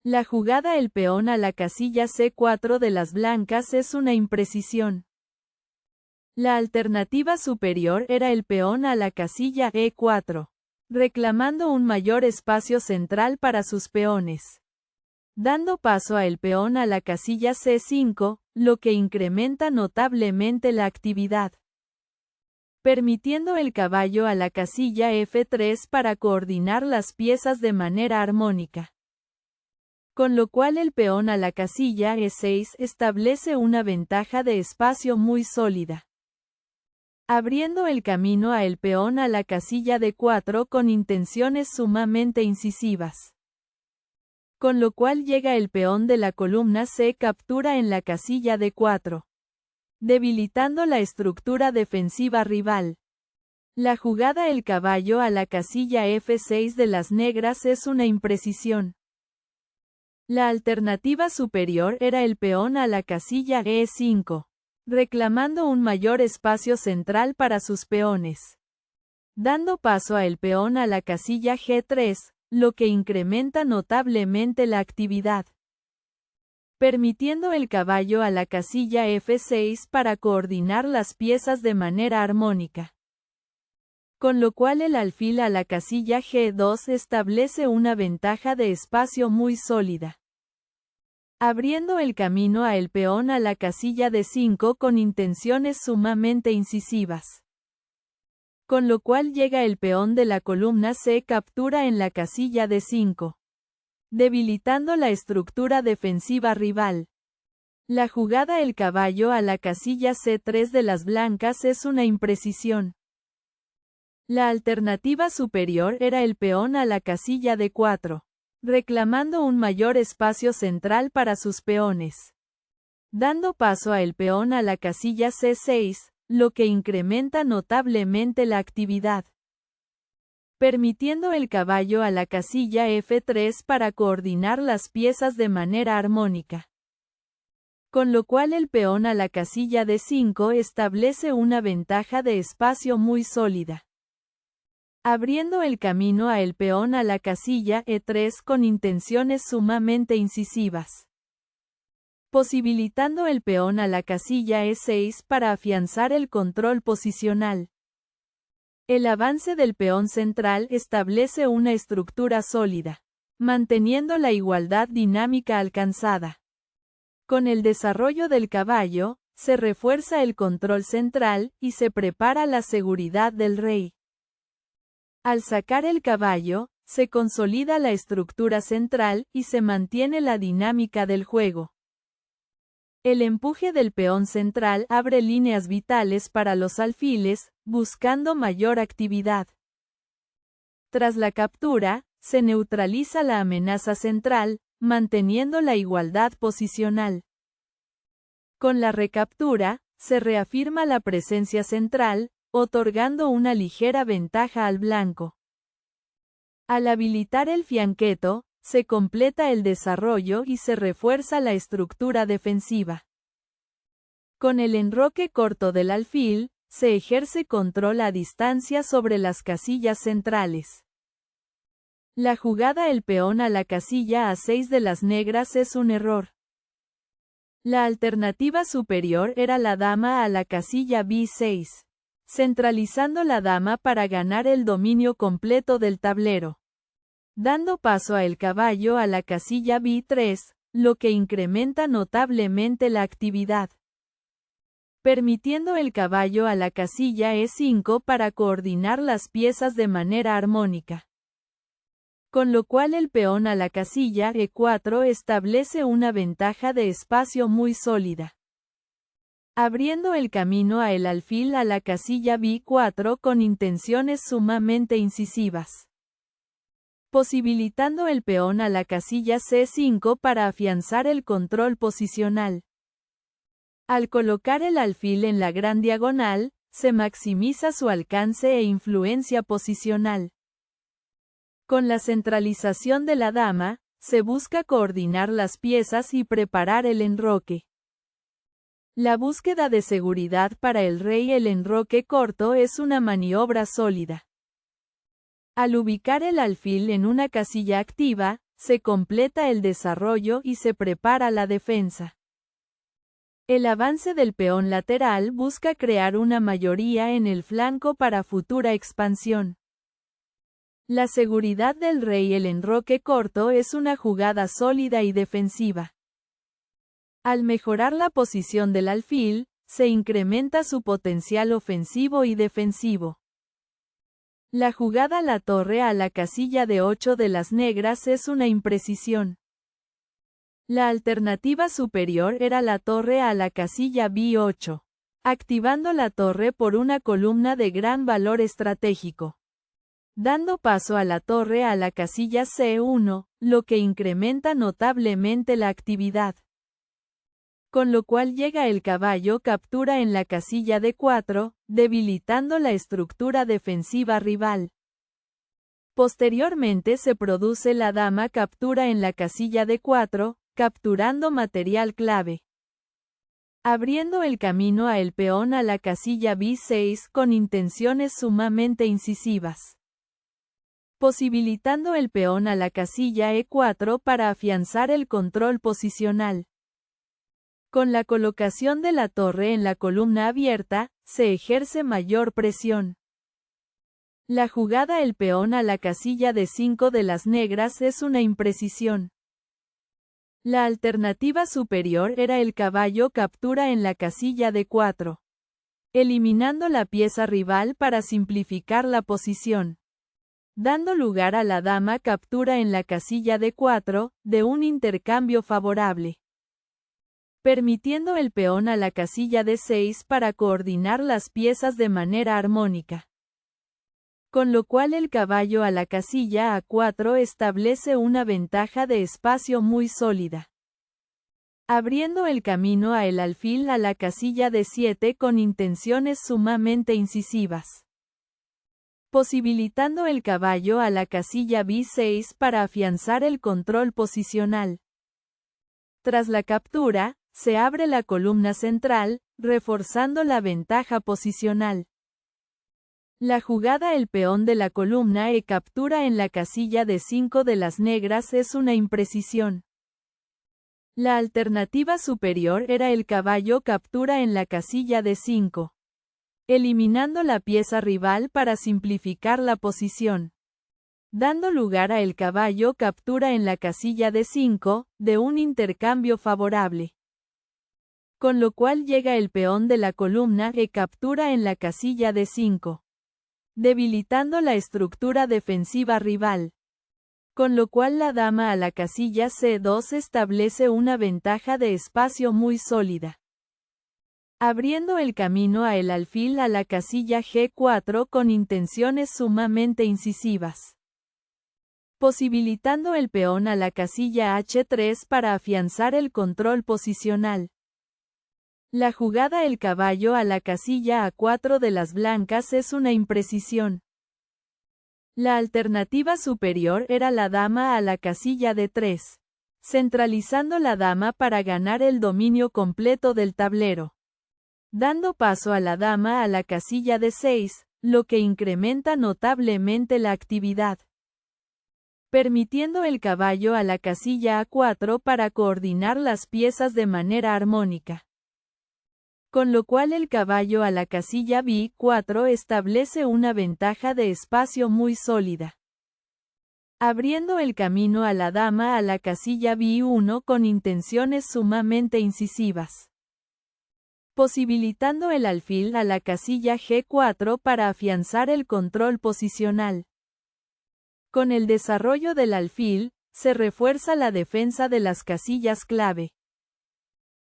La jugada el peón a la casilla C4 de las blancas es una imprecisión. La alternativa superior era el peón a la casilla E4, reclamando un mayor espacio central para sus peones. Dando paso a el peón a la casilla C5, lo que incrementa notablemente la actividad. Permitiendo el caballo a la casilla F3 para coordinar las piezas de manera armónica. Con lo cual el peón a la casilla E6 establece una ventaja de espacio muy sólida. Abriendo el camino a el peón a la casilla D4 con intenciones sumamente incisivas. Con lo cual llega el peón de la columna C captura en la casilla D4. Debilitando la estructura defensiva rival. La jugada el caballo a la casilla F6 de las negras es una imprecisión. La alternativa superior era el peón a la casilla E5, reclamando un mayor espacio central para sus peones. Dando paso a el peón a la casilla G3, lo que incrementa notablemente la actividad. Permitiendo el caballo a la casilla F6 para coordinar las piezas de manera armónica. Con lo cual el alfil a la casilla G2 establece una ventaja de espacio muy sólida. Abriendo el camino a el peón a la casilla D5 con intenciones sumamente incisivas. Con lo cual llega el peón de la columna C captura en la casilla D5. Debilitando la estructura defensiva rival. La jugada el caballo a la casilla C3 de las blancas es una imprecisión. La alternativa superior era el peón a la casilla D4. Reclamando un mayor espacio central para sus peones. Dando paso a el peón a la casilla C6, lo que incrementa notablemente la actividad. Permitiendo el caballo a la casilla F3 para coordinar las piezas de manera armónica. Con lo cual el peón a la casilla D5 establece una ventaja de espacio muy sólida. Abriendo el camino a el peón a la casilla E3 con intenciones sumamente incisivas. Posibilitando el peón a la casilla E6 para afianzar el control posicional. El avance del peón central establece una estructura sólida, manteniendo la igualdad dinámica alcanzada. Con el desarrollo del caballo, se refuerza el control central y se prepara la seguridad del rey. Al sacar el caballo, se consolida la estructura central y se mantiene la dinámica del juego. El empuje del peón central abre líneas vitales para los alfiles, buscando mayor actividad. Tras la captura, se neutraliza la amenaza central, manteniendo la igualdad posicional. Con la recaptura, se reafirma la presencia central, otorgando una ligera ventaja al blanco. Al habilitar el fianqueto, se completa el desarrollo y se refuerza la estructura defensiva. Con el enroque corto del alfil, se ejerce control a distancia sobre las casillas centrales. La jugada el peón a la casilla A6 de las negras es un error. La alternativa superior era la dama a la casilla B6. Centralizando la dama para ganar el dominio completo del tablero. Dando paso a el caballo a la casilla B3, lo que incrementa notablemente la actividad. Permitiendo el caballo a la casilla E5 para coordinar las piezas de manera armónica. Con lo cual el peón a la casilla E4 establece una ventaja de espacio muy sólida. Abriendo el camino a el alfil a la casilla B4 con intenciones sumamente incisivas. Posibilitando el peón a la casilla C5 para afianzar el control posicional. Al colocar el alfil en la gran diagonal, se maximiza su alcance e influencia posicional. Con la centralización de la dama, se busca coordinar las piezas y preparar el enroque. La búsqueda de seguridad para el rey el enroque corto es una maniobra sólida. Al ubicar el alfil en una casilla activa, se completa el desarrollo y se prepara la defensa. El avance del peón lateral busca crear una mayoría en el flanco para futura expansión. La seguridad del rey. El enroque corto es una jugada sólida y defensiva. Al mejorar la posición del alfil, se incrementa su potencial ofensivo y defensivo. La jugada la torre a la casilla de 8 de las negras es una imprecisión. La alternativa superior era la torre a la casilla B8, activando la torre por una columna de gran valor estratégico. Dando paso a la torre a la casilla C1, lo que incrementa notablemente la actividad. Con lo cual llega el caballo captura en la casilla D4, debilitando la estructura defensiva rival. Posteriormente se produce la dama captura en la casilla D4, capturando material clave. Abriendo el camino a el peón a la casilla B6 con intenciones sumamente incisivas. Posibilitando el peón a la casilla E4 para afianzar el control posicional. Con la colocación de la torre en la columna abierta, se ejerce mayor presión. La jugada el peón a la casilla de 5 de las negras es una imprecisión. La alternativa superior era el caballo captura en la casilla de 4, eliminando la pieza rival para simplificar la posición. Dando lugar a la dama captura en la casilla de 4, de un intercambio favorable. Permitiendo el peón a la casilla de 6 para coordinar las piezas de manera armónica. Con lo cual el caballo a la casilla A4 establece una ventaja de espacio muy sólida. Abriendo el camino a el alfil a la casilla de 7 con intenciones sumamente incisivas. Posibilitando el caballo a la casilla B6 para afianzar el control posicional. Tras la captura, se abre la columna central, reforzando la ventaja posicional. La jugada el peón de la columna E captura en la casilla de 5 de las negras es una imprecisión. La alternativa superior era el caballo captura en la casilla de 5. Eliminando la pieza rival para simplificar la posición. Dando lugar a el caballo captura en la casilla de 5, de un intercambio favorable. Con lo cual llega el peón de la columna E captura en la casilla de 5. Debilitando la estructura defensiva rival. Con lo cual la dama a la casilla C2 establece una ventaja de espacio muy sólida. Abriendo el camino a el alfil a la casilla G4 con intenciones sumamente incisivas. Posibilitando el peón a la casilla H3 para afianzar el control posicional. La jugada el caballo a la casilla A4 de las blancas es una imprecisión. La alternativa superior era la dama a la casilla D3, centralizando la dama para ganar el dominio completo del tablero. Dando paso a la dama a la casilla D6, lo que incrementa notablemente la actividad. Permitiendo el caballo a la casilla A4 para coordinar las piezas de manera armónica. Con lo cual el caballo a la casilla B4 establece una ventaja de espacio muy sólida. Abriendo el camino a la dama a la casilla B1 con intenciones sumamente incisivas. Posibilitando el alfil a la casilla G4 para afianzar el control posicional. Con el desarrollo del alfil, se refuerza la defensa de las casillas clave.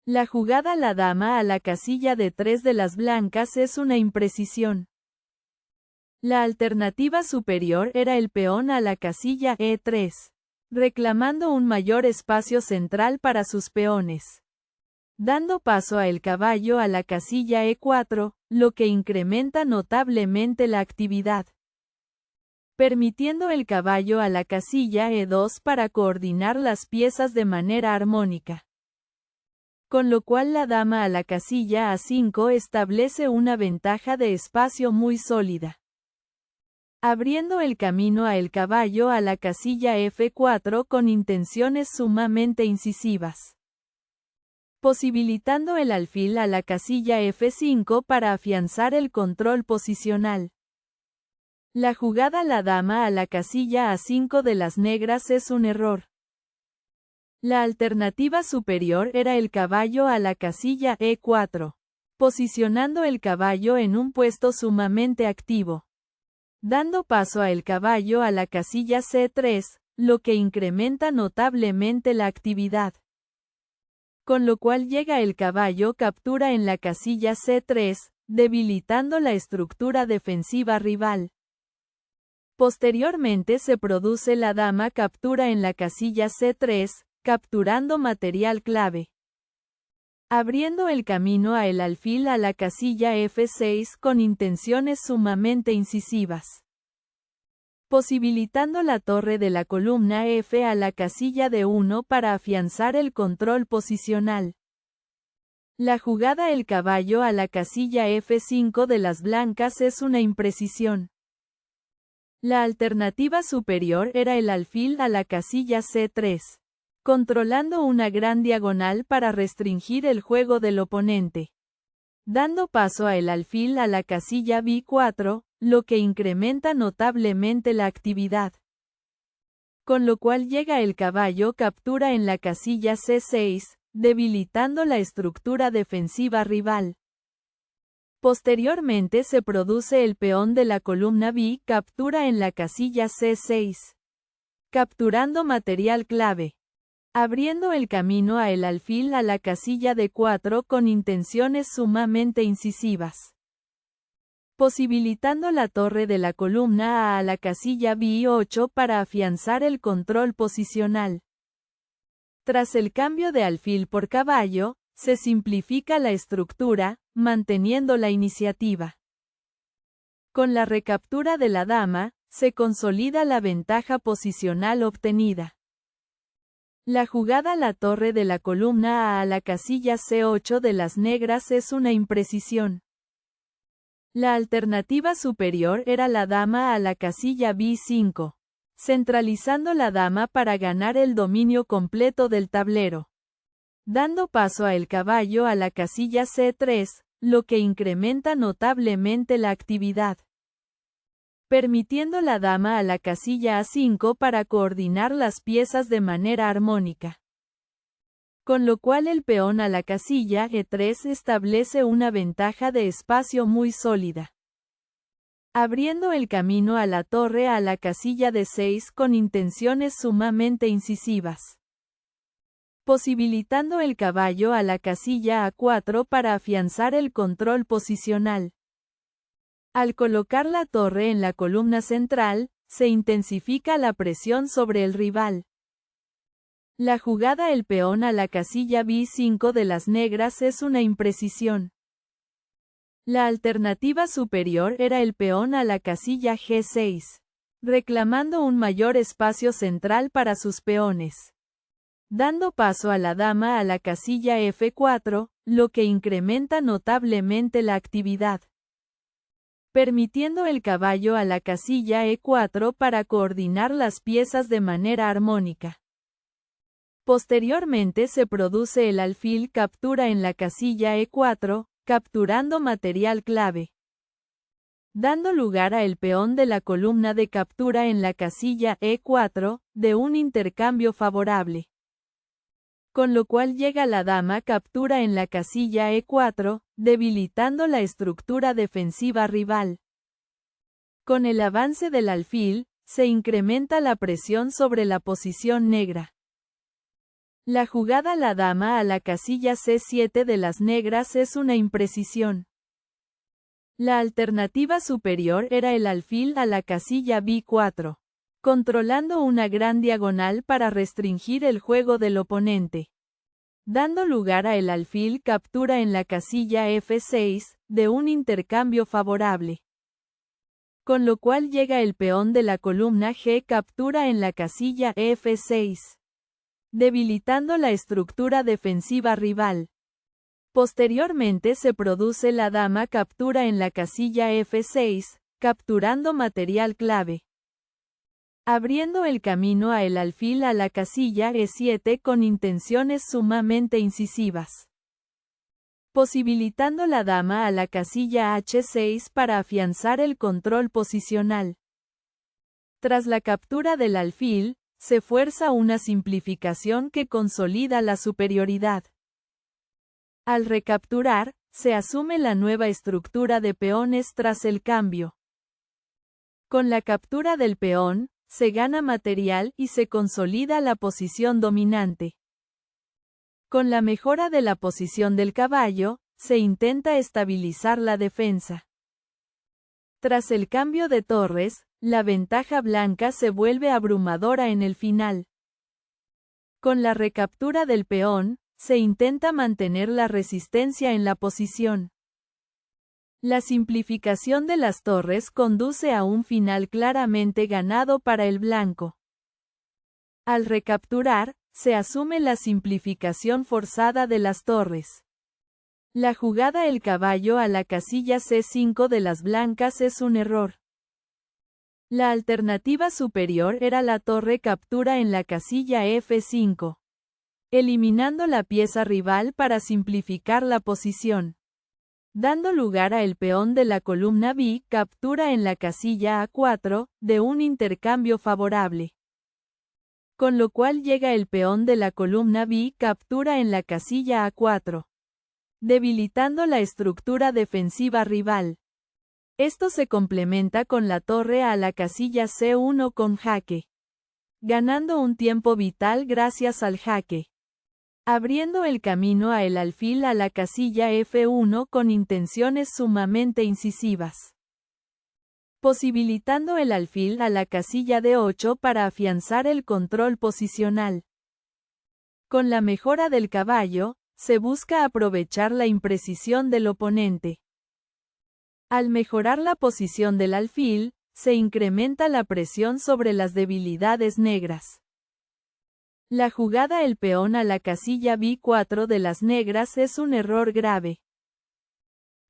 La jugada la dama a la casilla de 3 de las blancas es una imprecisión. La alternativa superior era el peón a la casilla E3, reclamando un mayor espacio central para sus peones. Dando paso a el caballo a la casilla E4, lo que incrementa notablemente la actividad. Permitiendo el caballo a la casilla E2 para coordinar las piezas de manera armónica. Con lo cual la dama a la casilla A5 establece una ventaja de espacio muy sólida. abriendo el camino a el caballo a la casilla F4 con intenciones sumamente incisivas, posibilitando el alfil a la casilla F5 para afianzar el control posicional. La jugada la dama a la casilla A5 de las negras es un error. La alternativa superior era el caballo a la casilla E4, posicionando el caballo en un puesto sumamente activo, dando paso a el caballo a la casilla C3, lo que incrementa notablemente la actividad. Con lo cual llega el caballo captura en la casilla C3, debilitando la estructura defensiva rival. Posteriormente se produce la dama captura en la casilla C3, capturando material clave, abriendo el camino a el alfil a la casilla F6 con intenciones sumamente incisivas, posibilitando la torre de la columna F a la casilla D1 para afianzar el control posicional. La jugada el caballo a la casilla F5 de las blancas es una imprecisión. La alternativa superior era el alfil a la casilla C3, controlando una gran diagonal para restringir el juego del oponente, dando paso a el alfil a la casilla B4, lo que incrementa notablemente la actividad. Con lo cual llega el caballo captura en la casilla C6, debilitando la estructura defensiva rival. Posteriormente se produce el peón de la columna B captura en la casilla C6, capturando material clave, abriendo el camino a el alfil a la casilla D4 con intenciones sumamente incisivas, posibilitando la torre de la columna A a la casilla B8 para afianzar el control posicional. Tras el cambio de alfil por caballo, se simplifica la estructura, manteniendo la iniciativa. Con la recaptura de la dama, se consolida la ventaja posicional obtenida. La jugada la torre de la columna A la casilla C8 de las negras es una imprecisión. La alternativa superior era la dama a la casilla B5, centralizando la dama para ganar el dominio completo del tablero, dando paso a el caballo a la casilla C3, lo que incrementa notablemente la actividad, permitiendo la dama a la casilla A5 para coordinar las piezas de manera armónica. Con lo cual el peón a la casilla E3 establece una ventaja de espacio muy sólida, abriendo el camino a la torre a la casilla D6 con intenciones sumamente incisivas, posibilitando el caballo a la casilla A4 para afianzar el control posicional. Al colocar la torre en la columna central, se intensifica la presión sobre el rival. La jugada el peón a la casilla B5 de las negras es una imprecisión. La alternativa superior era el peón a la casilla G6, reclamando un mayor espacio central para sus peones, dando paso a la dama a la casilla F4, lo que incrementa notablemente la actividad, permitiendo el caballo a la casilla E4 para coordinar las piezas de manera armónica. Posteriormente se produce el alfil captura en la casilla E4, capturando material clave, dando lugar a el peón de la columna de captura en la casilla E4, de un intercambio favorable. Con lo cual llega la dama captura en la casilla E4, debilitando la estructura defensiva rival. Con el avance del alfil, se incrementa la presión sobre la posición negra. La jugada la dama a la casilla C7 de las negras es una imprecisión. La alternativa superior era el alfil a la casilla B4, controlando una gran diagonal para restringir el juego del oponente, dando lugar a el alfil captura en la casilla F6, de un intercambio favorable. Con lo cual llega el peón de la columna G captura en la casilla F6, debilitando la estructura defensiva rival. Posteriormente se produce la dama captura en la casilla F6, capturando material clave. Abriendo el camino a el alfil a la casilla E7 con intenciones sumamente incisivas. Posibilitando la dama a la casilla H6 para afianzar el control posicional. Tras la captura del alfil, se fuerza una simplificación que consolida la superioridad. Al recapturar, se asume la nueva estructura de peones tras el cambio. Con la captura del peón, se gana material y se consolida la posición dominante. Con la mejora de la posición del caballo, se intenta estabilizar la defensa. Tras el cambio de torres, la ventaja blanca se vuelve abrumadora en el final. Con la recaptura del peón, se intenta mantener la resistencia en la posición. La simplificación de las torres conduce a un final claramente ganado para el blanco. Al recapturar, se asume la simplificación forzada de las torres. La jugada el caballo a la casilla C5 de las blancas es un error. La alternativa superior era la torre captura en la casilla F5, eliminando la pieza rival para simplificar la posición. Dando lugar a el peón de la columna B captura en la casilla A4, de un intercambio favorable. Con lo cual llega el peón de la columna B captura en la casilla A4, debilitando la estructura defensiva rival. Esto se complementa con la torre a la casilla C1 con jaque, ganando un tiempo vital gracias al jaque. Abriendo el camino a el alfil a la casilla F1 con intenciones sumamente incisivas. Posibilitando el alfil a la casilla D8 para afianzar el control posicional. Con la mejora del caballo, se busca aprovechar la imprecisión del oponente. Al mejorar la posición del alfil, se incrementa la presión sobre las debilidades negras. La jugada el peón a la casilla B4 de las negras es un error grave.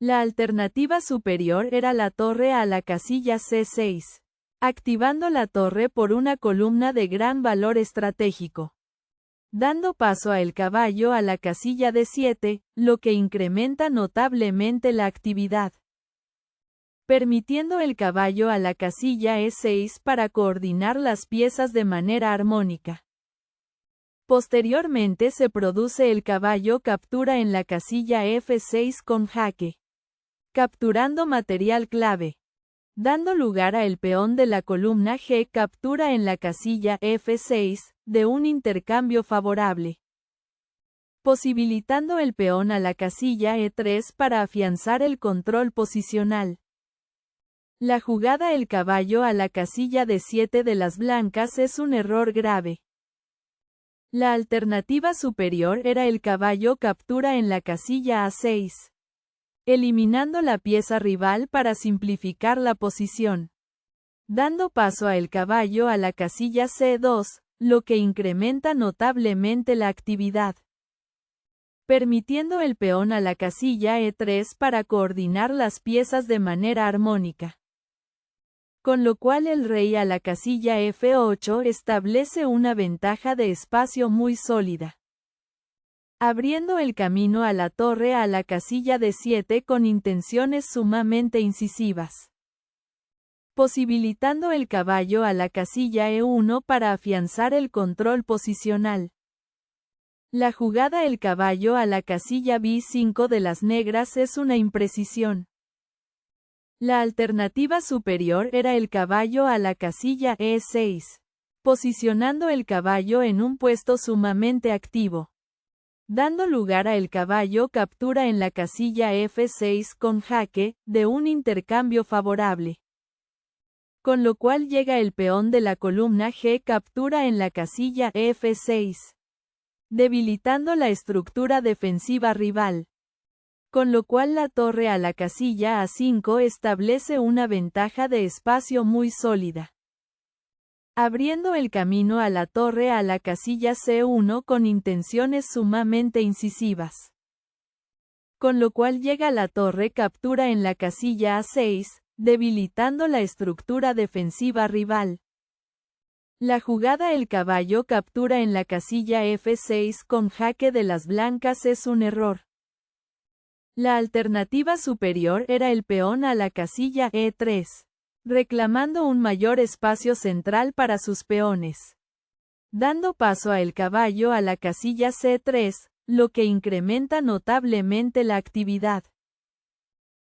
La alternativa superior era la torre a la casilla C6, activando la torre por una columna de gran valor estratégico. Dando paso a el caballo a la casilla D7, lo que incrementa notablemente la actividad. Permitiendo el caballo a la casilla E6 para coordinar las piezas de manera armónica. Posteriormente se produce el caballo captura en la casilla F6 con jaque, capturando material clave. Dando lugar a el peón de la columna G captura en la casilla F6, de un intercambio favorable. Posibilitando el peón a la casilla E3 para afianzar el control posicional. La jugada el caballo a la casilla D7 de las blancas es un error grave. La alternativa superior era el caballo captura en la casilla A6, eliminando la pieza rival para simplificar la posición. Dando paso a el caballo a la casilla C2, lo que incrementa notablemente la actividad. Permitiendo el peón a la casilla E3 para coordinar las piezas de manera armónica. Con lo cual el rey a la casilla F8 establece una ventaja de espacio muy sólida. Abriendo el camino a la torre a la casilla D7 con intenciones sumamente incisivas. Posibilitando el caballo a la casilla E1 para afianzar el control posicional. La jugada el caballo a la casilla B5 de las negras es una imprecisión. La alternativa superior era el caballo a la casilla E6, posicionando el caballo en un puesto sumamente activo. Dando lugar a el caballo captura en la casilla F6 con jaque, de un intercambio favorable. Con lo cual llega el peón de la columna G captura en la casilla F6, debilitando la estructura defensiva rival. Con lo cual la torre a la casilla A5 establece una ventaja de espacio muy sólida. Abriendo el camino a la torre a la casilla C1 con intenciones sumamente incisivas. Con lo cual llega la torre captura en la casilla A6, debilitando la estructura defensiva rival. La jugada el caballo captura en la casilla F6 con jaque de las blancas es un error. La alternativa superior era el peón a la casilla E3, reclamando un mayor espacio central para sus peones. Dando paso a el caballo a la casilla C3, lo que incrementa notablemente la actividad.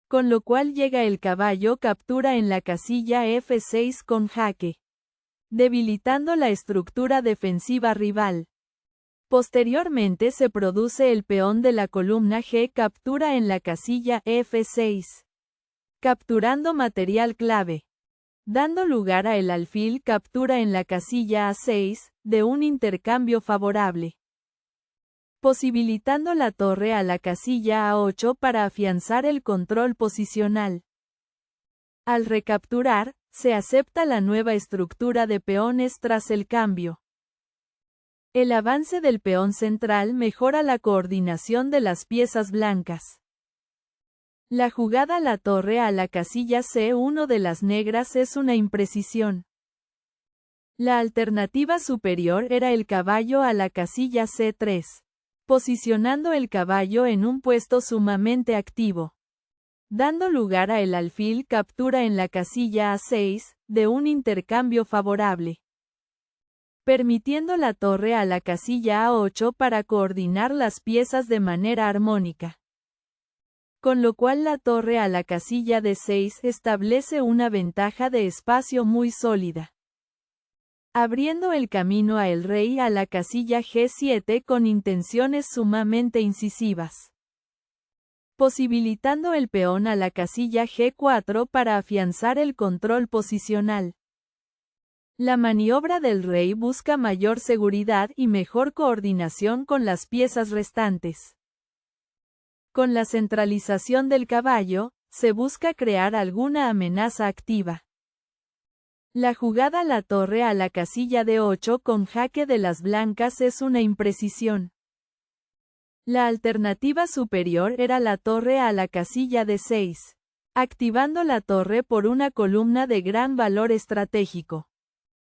Con lo cual llega el caballo captura en la casilla F6 con jaque, debilitando la estructura defensiva rival. Posteriormente se produce el peón de la columna G captura en la casilla F6, capturando material clave, dando lugar a el alfil captura en la casilla A6, de un intercambio favorable, posibilitando la torre a la casilla A8 para afianzar el control posicional. Al recapturar, se acepta la nueva estructura de peones tras el cambio. El avance del peón central mejora la coordinación de las piezas blancas. La jugada la torre a la casilla C1 de las negras es una imprecisión. La alternativa superior era el caballo a la casilla C3, posicionando el caballo en un puesto sumamente activo, dando lugar a el alfil captura en la casilla A6, de un intercambio favorable, permitiendo la torre a la casilla A8 para coordinar las piezas de manera armónica. Con lo cual la torre a la casilla D6 establece una ventaja de espacio muy sólida, abriendo el camino a el rey a la casilla G7 con intenciones sumamente incisivas, posibilitando el peón a la casilla G4 para afianzar el control posicional. La maniobra del rey busca mayor seguridad y mejor coordinación con las piezas restantes. Con la centralización del caballo, se busca crear alguna amenaza activa. La jugada la torre a la casilla D8 con jaque de las blancas es una imprecisión. La alternativa superior era la torre a la casilla D6, activando la torre por una columna de gran valor estratégico,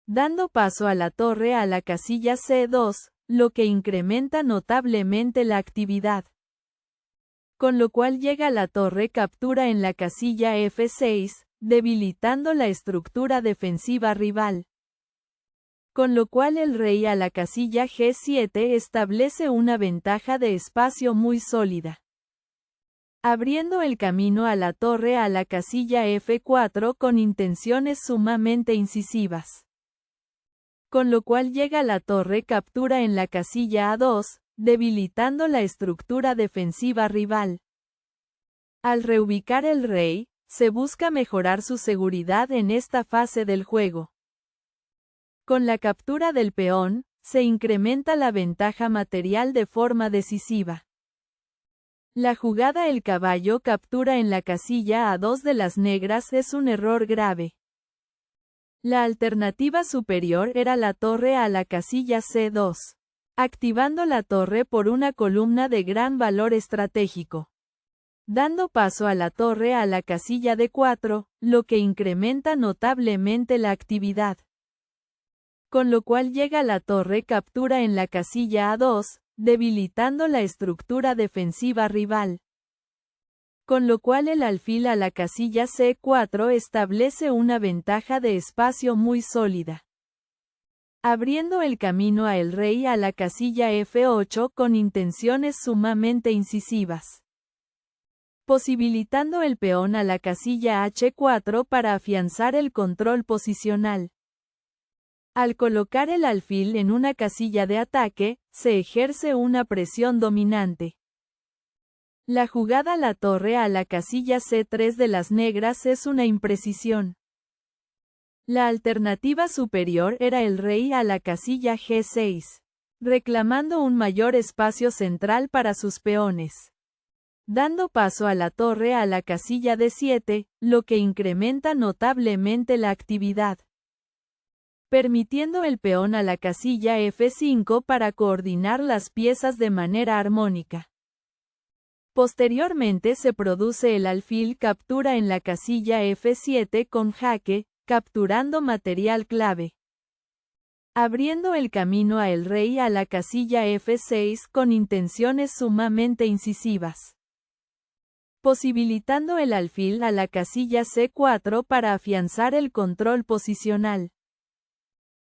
dando paso a la torre a la casilla C2, lo que incrementa notablemente la actividad. Con lo cual llega la torre captura en la casilla F6, debilitando la estructura defensiva rival. Con lo cual el rey a la casilla G7 establece una ventaja de espacio muy sólida, abriendo el camino a la torre a la casilla F4 con intenciones sumamente incisivas. Con lo cual llega la torre captura en la casilla A2, debilitando la estructura defensiva rival. Al reubicar el rey, se busca mejorar su seguridad en esta fase del juego. Con la captura del peón, se incrementa la ventaja material de forma decisiva. La jugada el caballo captura en la casilla A2 de las negras es un error grave. La alternativa superior era la torre a la casilla C2, activando la torre por una columna de gran valor estratégico, dando paso a la torre a la casilla D4, lo que incrementa notablemente la actividad. Con lo cual llega la torre captura en la casilla A2, debilitando la estructura defensiva rival. Con lo cual el alfil a la casilla C4 establece una ventaja de espacio muy sólida, abriendo el camino a el rey a la casilla F8 con intenciones sumamente incisivas, posibilitando el peón a la casilla H4 para afianzar el control posicional. Al colocar el alfil en una casilla de ataque, se ejerce una presión dominante. La jugada la torre a la casilla C3 de las negras es una imprecisión. La alternativa superior era el rey a la casilla G6, reclamando un mayor espacio central para sus peones, dando paso a la torre a la casilla D7, lo que incrementa notablemente la actividad, permitiendo el peón a la casilla F5 para coordinar las piezas de manera armónica. Posteriormente se produce el alfil captura en la casilla F7 con jaque, capturando material clave, abriendo el camino a el rey a la casilla F6 con intenciones sumamente incisivas, posibilitando el alfil a la casilla C4 para afianzar el control posicional.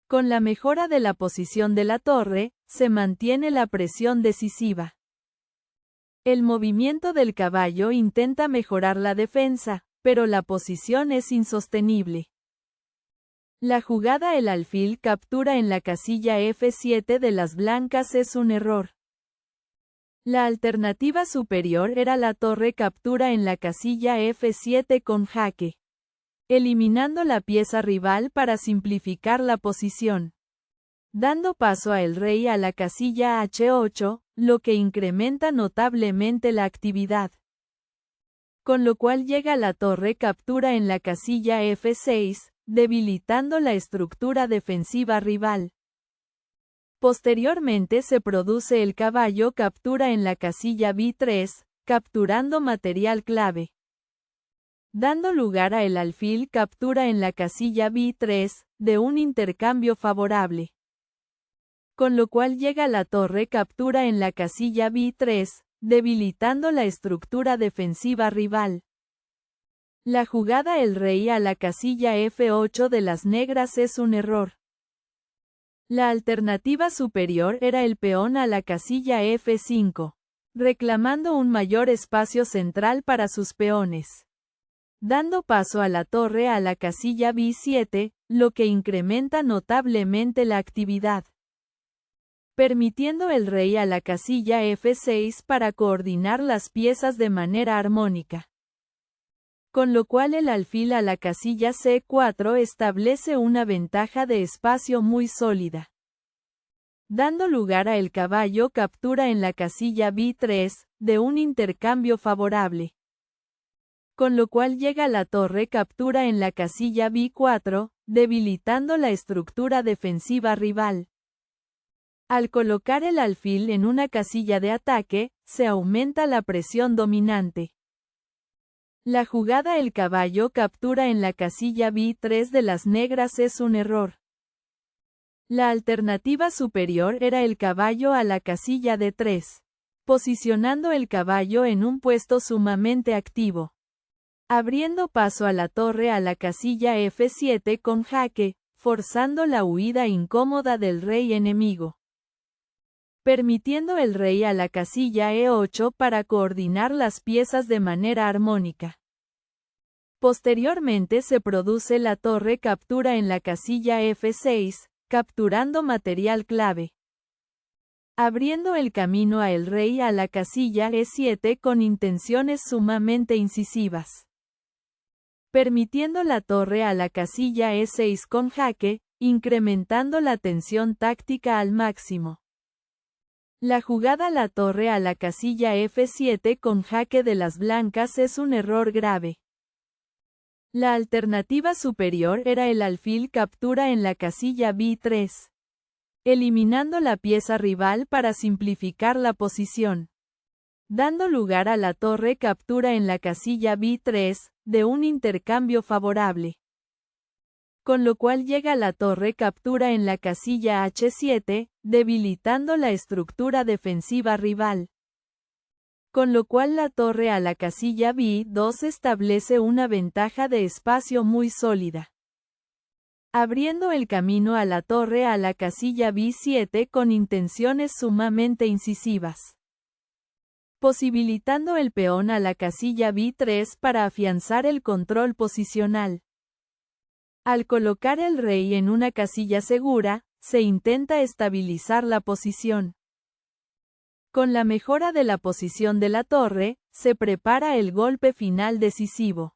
Con la mejora de la posición de la torre, se mantiene la presión decisiva. El movimiento del caballo intenta mejorar la defensa, pero la posición es insostenible. La jugada el alfil captura en la casilla F7 de las blancas es un error. La alternativa superior era la torre captura en la casilla F7 con jaque, eliminando la pieza rival para simplificar la posición, dando paso a el rey a la casilla H8, lo que incrementa notablemente la actividad. Con lo cual llega la torre captura en la casilla F6, debilitando la estructura defensiva rival. Posteriormente se produce el caballo captura en la casilla B3, capturando material clave, dando lugar a el alfil captura en la casilla B3, de un intercambio favorable. Con lo cual llega la torre captura en la casilla B3, debilitando la estructura defensiva rival. La jugada el rey a la casilla F8 de las negras es un error. La alternativa superior era el peón a la casilla F5, reclamando un mayor espacio central para sus peones, dando paso a la torre a la casilla B7, lo que incrementa notablemente la actividad, permitiendo el rey a la casilla F6 para coordinar las piezas de manera armónica. Con lo cual el alfil a la casilla C4 establece una ventaja de espacio muy sólida, dando lugar a el caballo captura en la casilla B3, de un intercambio favorable. Con lo cual llega la torre captura en la casilla B4, debilitando la estructura defensiva rival. Al colocar el alfil en una casilla de ataque, se aumenta la presión dominante. La jugada el caballo captura en la casilla B3 de las negras es un error. La alternativa superior era el caballo a la casilla D3, posicionando el caballo en un puesto sumamente activo, abriendo paso a la torre a la casilla F7 con jaque, forzando la huida incómoda del rey enemigo, permitiendo el rey a la casilla E8 para coordinar las piezas de manera armónica. Posteriormente se produce la torre captura en la casilla F6, capturando material clave, abriendo el camino a el rey a la casilla E7 con intenciones sumamente incisivas, permitiendo la torre a la casilla E6 con jaque, incrementando la tensión táctica al máximo. La jugada la torre a la casilla F7 con jaque de las blancas es un error grave. La alternativa superior era el alfil captura en la casilla B3, eliminando la pieza rival para simplificar la posición, dando lugar a la torre captura en la casilla B3, de un intercambio favorable. Con lo cual llega la torre captura en la casilla H7, debilitando la estructura defensiva rival. Con lo cual la torre a la casilla B2 establece una ventaja de espacio muy sólida, abriendo el camino a la torre a la casilla B7 con intenciones sumamente incisivas, posibilitando el peón a la casilla B3 para afianzar el control posicional. Al colocar el rey en una casilla segura, se intenta estabilizar la posición. Con la mejora de la posición de la torre, se prepara el golpe final decisivo.